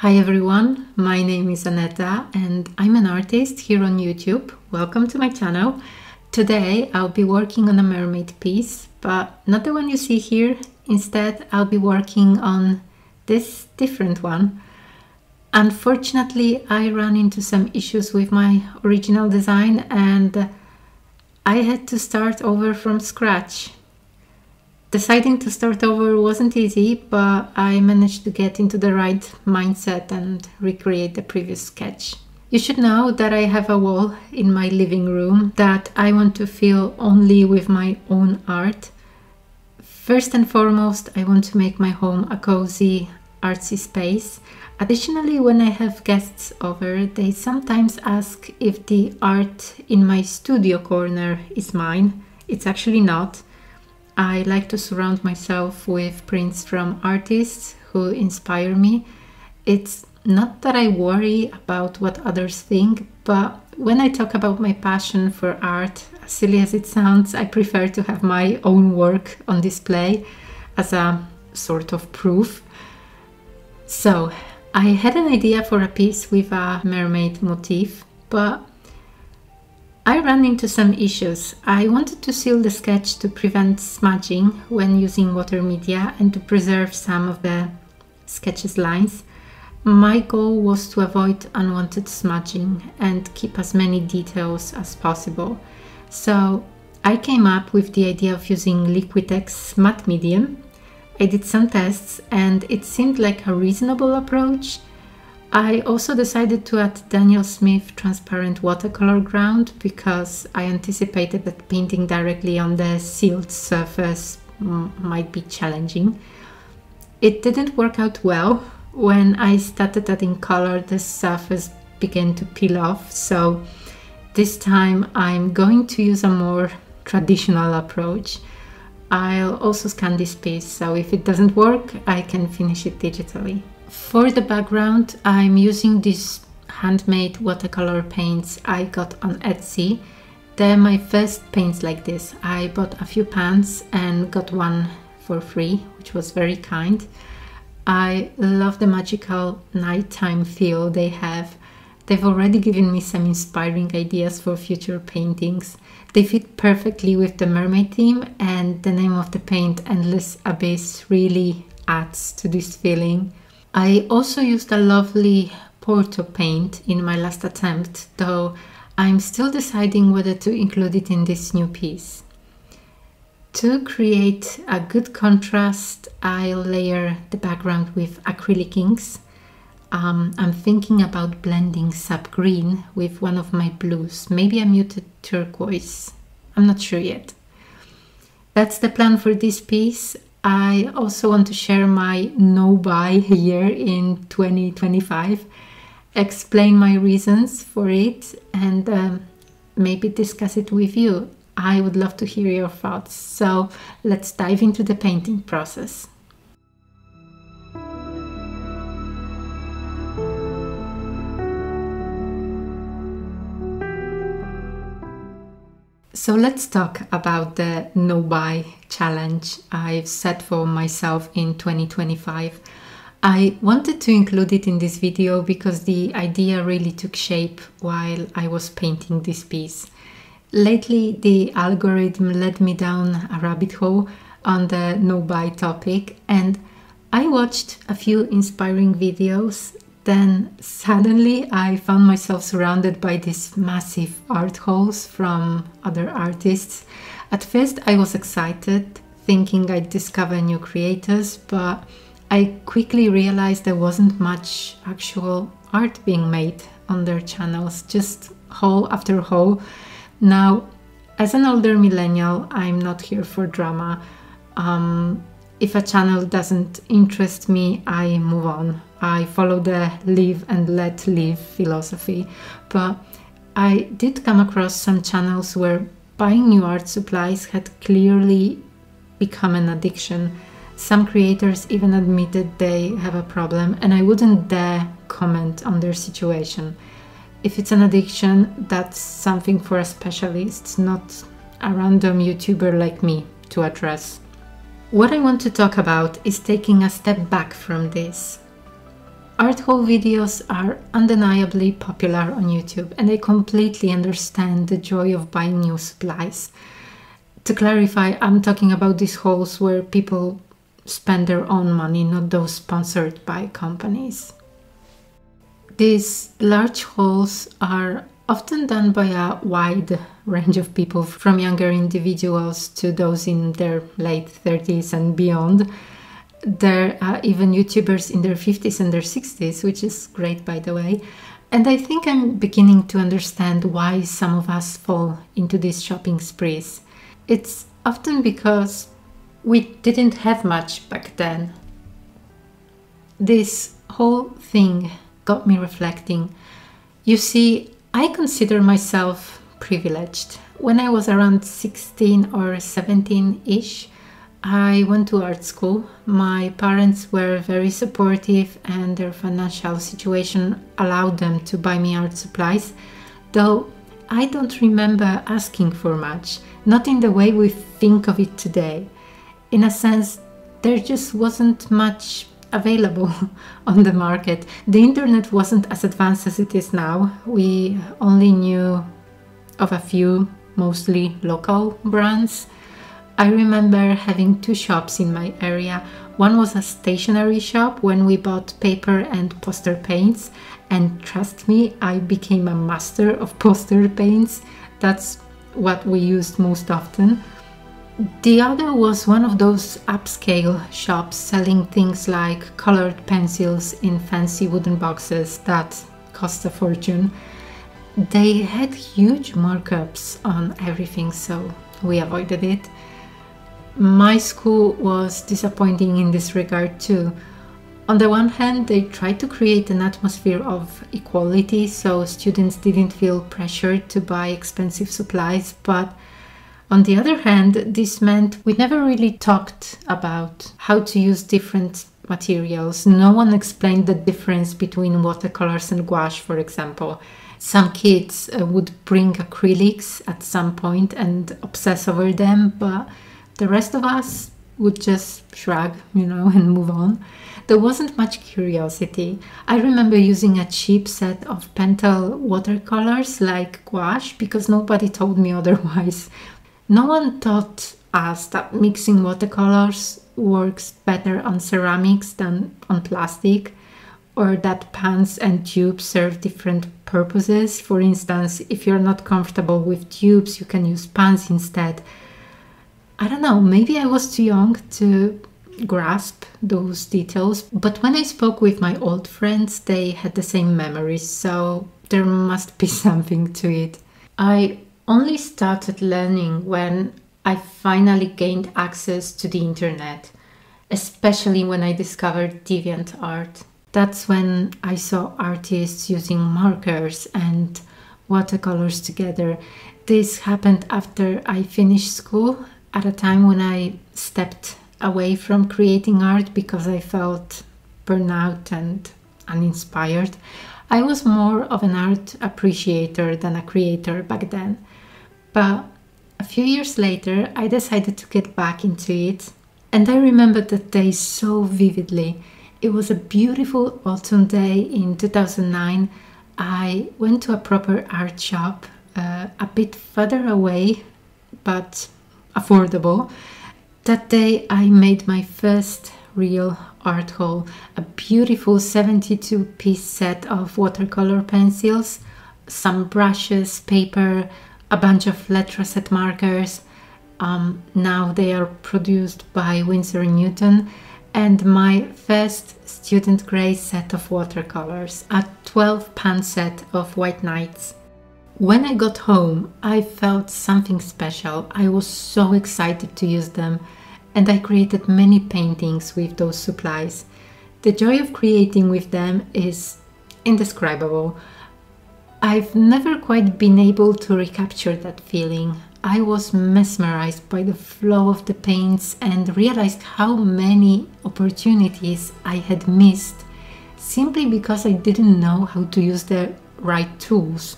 Hi everyone, my name is Aneta and I'm an artist here on YouTube. Welcome to my channel. Today I'll be working on a mermaid piece, but not the one you see here. Instead, I'll be working on this different one. Unfortunately, I ran into some issues with my original design and I had to start over from scratch. Deciding to start over wasn't easy, but I managed to get into the right mindset and recreate the previous sketch. You should know that I have a wall in my living room that I want to fill only with my own art. First and foremost, I want to make my home a cozy, artsy space. Additionally, when I have guests over, they sometimes ask if the art in my studio corner is mine. It's actually not. I like to surround myself with prints from artists who inspire me. It's not that I worry about what others think, but when I talk about my passion for art, as silly as it sounds, I prefer to have my own work on display as a sort of proof. So, I had an idea for a piece with a mermaid motif, but I ran into some issues. I wanted to seal the sketch to prevent smudging when using water media and to preserve some of the sketch's lines. My goal was to avoid unwanted smudging and keep as many details as possible. So I came up with the idea of using Liquitex matte medium. I did some tests and it seemed like a reasonable approach. I also decided to add Daniel Smith transparent watercolor ground because I anticipated that painting directly on the sealed surface might be challenging. It didn't work out well. When I started adding color, the surface began to peel off, so this time I'm going to use a more traditional approach. I'll also scan this piece, so if it doesn't work, I can finish it digitally. For the background, I'm using these handmade watercolor paints I got on Etsy. They're my first paints like this. I bought a few pans and got one for free, which was very kind. I love the magical nighttime feel they have. They've already given me some inspiring ideas for future paintings. They fit perfectly with the mermaid theme, and the name of the paint, Endless Abyss, really adds to this feeling. I also used a lovely Porto paint in my last attempt, though I'm still deciding whether to include it in this new piece. To create a good contrast, I'll layer the background with acrylic inks. I'm thinking about blending sap green with one of my blues, maybe a muted turquoise. I'm not sure yet. That's the plan for this piece. I also want to share my no-buy year in 2025, explain my reasons for it, and maybe discuss it with you. I would love to hear your thoughts, so let's dive into the painting process. So let's talk about the no-buy challenge I've set for myself in 2025. I wanted to include it in this video because the idea really took shape while I was painting this piece. Lately, the algorithm led me down a rabbit hole on the no-buy topic, and I watched a few inspiring videos. Then suddenly I found myself surrounded by these massive art hauls from other artists. At first I was excited, thinking I'd discover new creators, but I quickly realized there wasn't much actual art being made on their channels, just haul after haul. Now, as an older millennial, I'm not here for drama. If a channel doesn't interest me, I move on. I follow the live and let live philosophy, but I did come across some channels where buying new art supplies had clearly become an addiction. Some creators even admitted they have a problem, and I wouldn't dare comment on their situation. If it's an addiction, that's something for a specialist, not a random YouTuber like me to address. What I want to talk about is taking a step back from this. Art haul videos are undeniably popular on YouTube, and I completely understand the joy of buying new supplies. To clarify, I'm talking about these hauls where people spend their own money, not those sponsored by companies. These large hauls are often done by a wide range of people, from younger individuals to those in their late 30s and beyond. There are even YouTubers in their 50s and their 60s, which is great, by the way. And I think I'm beginning to understand why some of us fall into these shopping sprees. It's often because we didn't have much back then. This whole thing got me reflecting. You see, I consider myself privileged. When I was around 16 or 17-ish, I went to art school. My parents were very supportive and their financial situation allowed them to buy me art supplies, though I don't remember asking for much, not in the way we think of it today. In a sense, there just wasn't much available on the market. The internet wasn't as advanced as it is now. We only knew of a few, mostly local brands. I remember having two shops in my area. One was a stationery shop when we bought paper and poster paints, and trust me, I became a master of poster paints. That's what we used most often. The other was one of those upscale shops selling things like colored pencils in fancy wooden boxes that cost a fortune. They had huge markups on everything, so we avoided it. My school was disappointing in this regard too. On the one hand, they tried to create an atmosphere of equality so students didn't feel pressured to buy expensive supplies, but on the other hand, this meant we never really talked about how to use different materials. No one explained the difference between watercolors and gouache, for example. Some kids would bring acrylics at some point and obsess over them, but the rest of us would just shrug, and move on. There wasn't much curiosity. I remember using a cheap set of Pentel watercolors like gouache because nobody told me otherwise. No one taught us that mixing watercolors works better on ceramics than on plastic, or that pans and tubes serve different purposes. For instance, if you're not comfortable with tubes, you can use pans instead. I don't know, maybe I was too young to grasp those details, but when I spoke with my old friends, they had the same memories, so there must be something to it. I only started learning when I finally gained access to the internet, especially when I discovered DeviantArt. That's when I saw artists using markers and watercolors together. This happened after I finished school, at a time when I stepped away from creating art because I felt burnout and uninspired. I was more of an art appreciator than a creator back then. But a few years later, I decided to get back into it. And I remember that day so vividly. It was a beautiful autumn day in 2009. I went to a proper art shop, a bit further away, but affordable. That day I made my first real art haul, a beautiful 72-piece set of watercolor pencils, some brushes, paper, a bunch of lead-rosette markers. Now they are produced by Winsor & Newton, and my first student grade set of watercolors, a 12-pan set of White Nights. When I got home, I felt something special. I was so excited to use them, and I created many paintings with those supplies. The joy of creating with them is indescribable. I've never quite been able to recapture that feeling. I was mesmerized by the flow of the paints and realized how many opportunities I had missed simply because I didn't know how to use the right tools.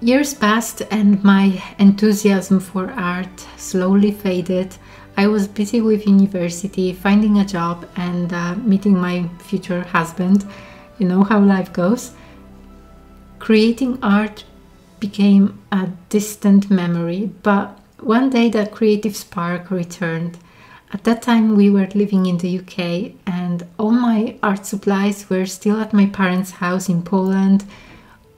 Years passed and my enthusiasm for art slowly faded. I was busy with university, finding a job and meeting my future husband. You know how life goes. Creating art became a distant memory, but one day the creative spark returned. At that time we were living in the UK and all my art supplies were still at my parents' house in Poland.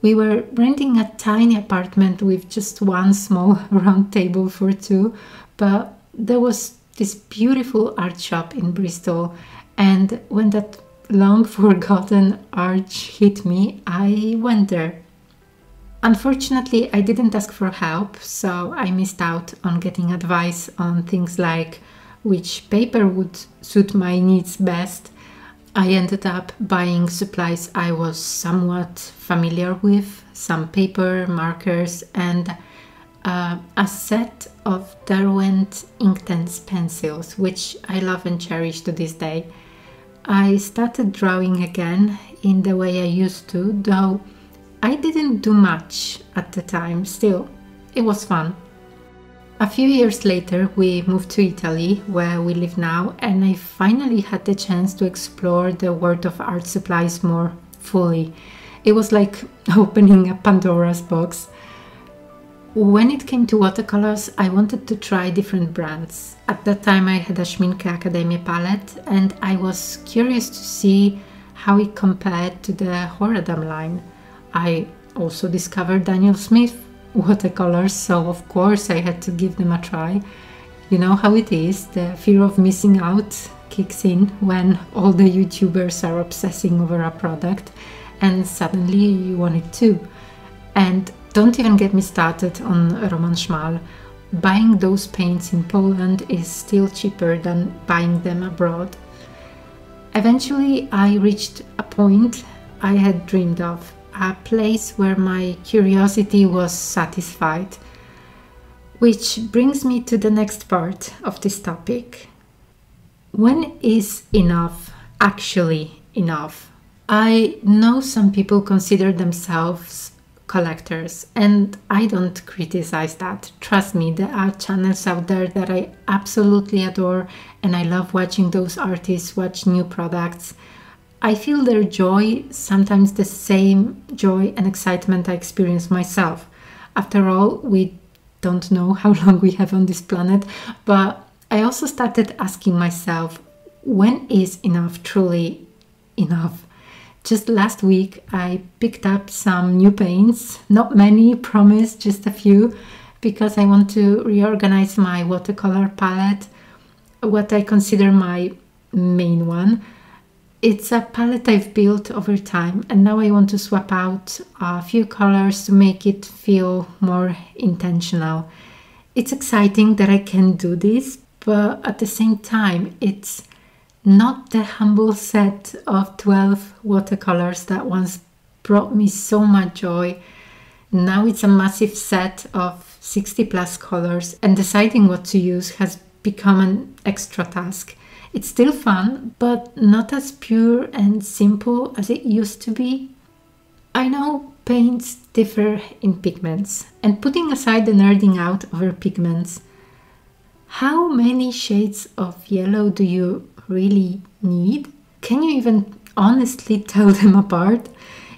We were renting a tiny apartment with just one small round table for two, but there was this beautiful art shop in Bristol, and when that long forgotten urge hit me, I went there. Unfortunately, I didn't ask for help, so I missed out on getting advice on things like which paper would suit my needs best. I ended up buying supplies I was somewhat familiar with, some paper, markers, and a set of Derwent Inktense pencils, which I love and cherish to this day. I started drawing again in the way I used to, though I didn't do much at the time. Still, it was fun. A few years later, we moved to Italy, where we live now, and I finally had the chance to explore the world of art supplies more fully. It was like opening a Pandora's box. When it came to watercolors, I wanted to try different brands. At that time, I had a Schmincke Academia palette, and I was curious to see how it compared to the Horadam line. I also discovered Daniel Smith watercolors, so of course I had to give them a try. You know how it is, the fear of missing out kicks in when all the YouTubers are obsessing over a product and suddenly you want it too. And don't even get me started on Roman Szmal. Buying those paints in Poland is still cheaper than buying them abroad. Eventually I reached a point I had dreamed of, a place where my curiosity was satisfied. Which brings me to the next part of this topic. When is enough actually enough? I know some people consider themselves collectors, and I don't criticize that. Trust me, there are channels out there that I absolutely adore, and I love watching those artists watch new products. I feel their joy, sometimes the same joy and excitement I experience myself. After all, we don't know how long we have on this planet, but I also started asking myself, when is enough truly enough? Just last week I picked up some new paints, not many, promise, just a few, because I want to reorganize my watercolor palette, what I consider my main one. It's a palette I've built over time, and now I want to swap out a few colors to make it feel more intentional. It's exciting that I can do this, but at the same time, it's not the humble set of 12 watercolors that once brought me so much joy. Now it's a massive set of 60 plus colors, and deciding what to use has become an extra task. It's still fun, but not as pure and simple as it used to be. I know paints differ in pigments, and putting aside the nerding out over pigments, how many shades of yellow do you really need? Can you even honestly tell them apart?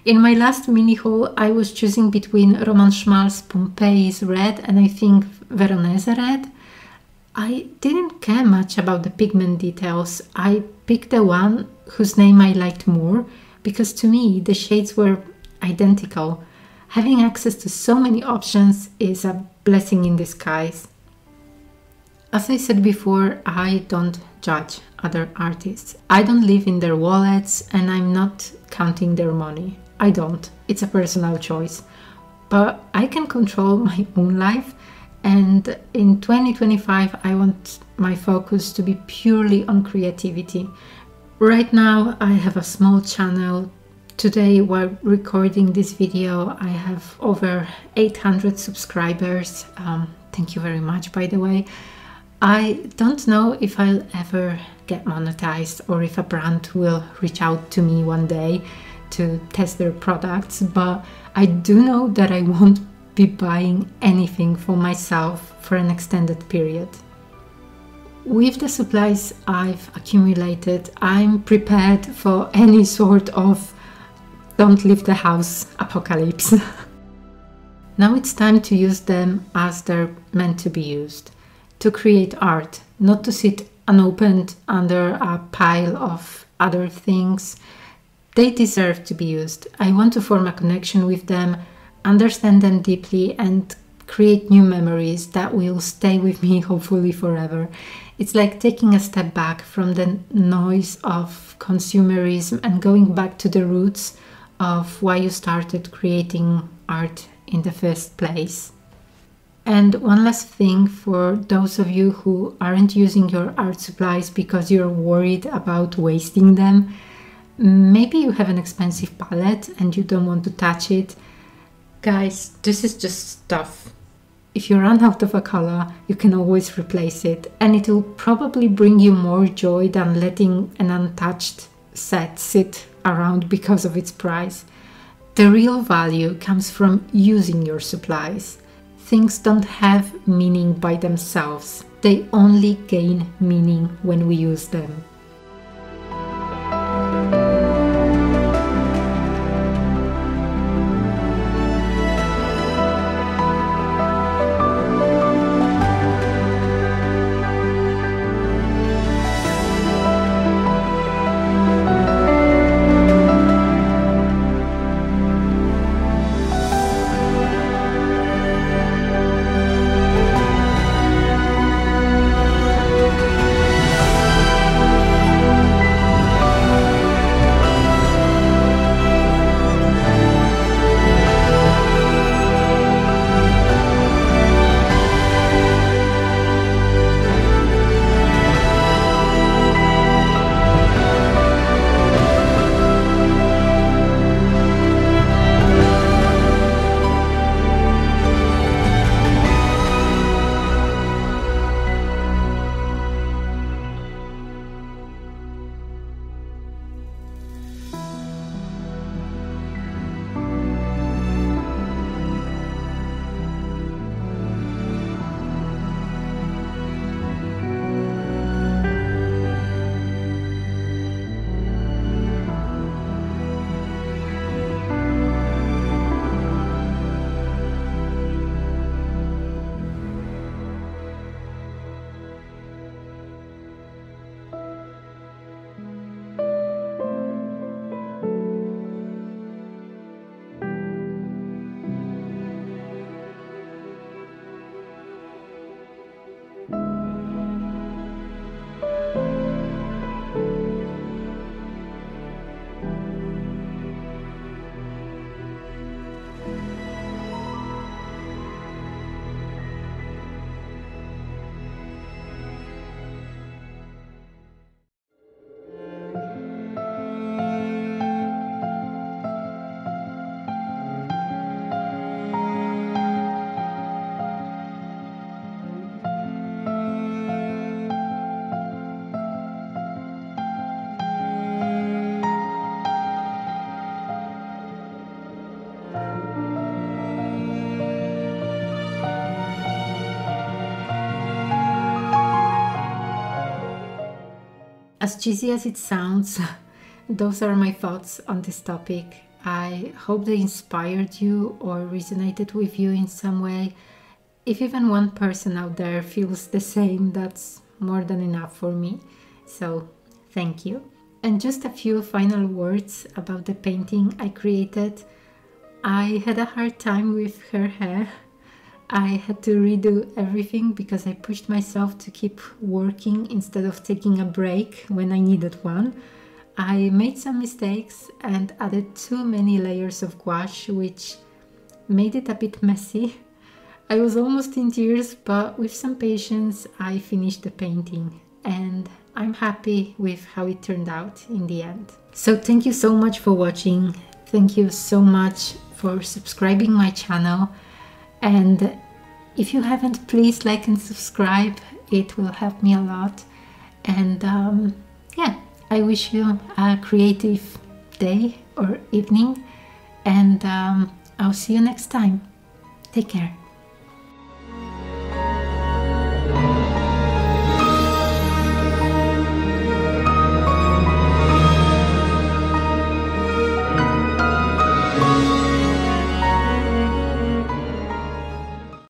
In my last mini haul, I was choosing between Roman Szmal's Pompeii's red and I think Veronese red. I didn't care much about the pigment details. I picked the one whose name I liked more because to me the shades were identical. Having access to so many options is a blessing in disguise. As I said before, I don't judge other artists. I don't live in their wallets and I'm not counting their money. I don't. It's a personal choice. But I can control my own life. And in 2025, I want my focus to be purely on creativity. Right now, I have a small channel. Today, while recording this video, I have over 800 subscribers. Thank you very much, by the way. I don't know if I'll ever get monetized or if a brand will reach out to me one day to test their products, but I do know that I won't be buying anything for myself for an extended period. With the supplies I've accumulated, I'm prepared for any sort of don't leave the house apocalypse. Now it's time to use them as they're meant to be used, to create art, not to sit unopened under a pile of other things. They deserve to be used. I want to form a connection with them, understand them deeply, and create new memories that will stay with me hopefully forever. It's like taking a step back from the noise of consumerism and going back to the roots of why you started creating art in the first place. And one last thing for those of you who aren't using your art supplies because you're worried about wasting them. Maybe you have an expensive palette and you don't want to touch it. Guys, this is just stuff. If you run out of a color, you can always replace it, and it will probably bring you more joy than letting an untouched set sit around because of its price. The real value comes from using your supplies. Things don't have meaning by themselves. They only gain meaning when we use them. As cheesy as it sounds, those are my thoughts on this topic. I hope they inspired you or resonated with you in some way. If even one person out there feels the same, that's more than enough for me. So, thank you. And just a few final words about the painting I created. I had a hard time with her hair. I had to redo everything because I pushed myself to keep working instead of taking a break when I needed one. I made some mistakes and added too many layers of gouache, which made it a bit messy. I was almost in tears, but with some patience I finished the painting and I'm happy with how it turned out in the end. So thank you so much for watching. Thank you so much for subscribing my channel. And if you haven't, please like and subscribe. It will help me a lot. And yeah, I wish you a creative day or evening. And I'll see you next time. Take care.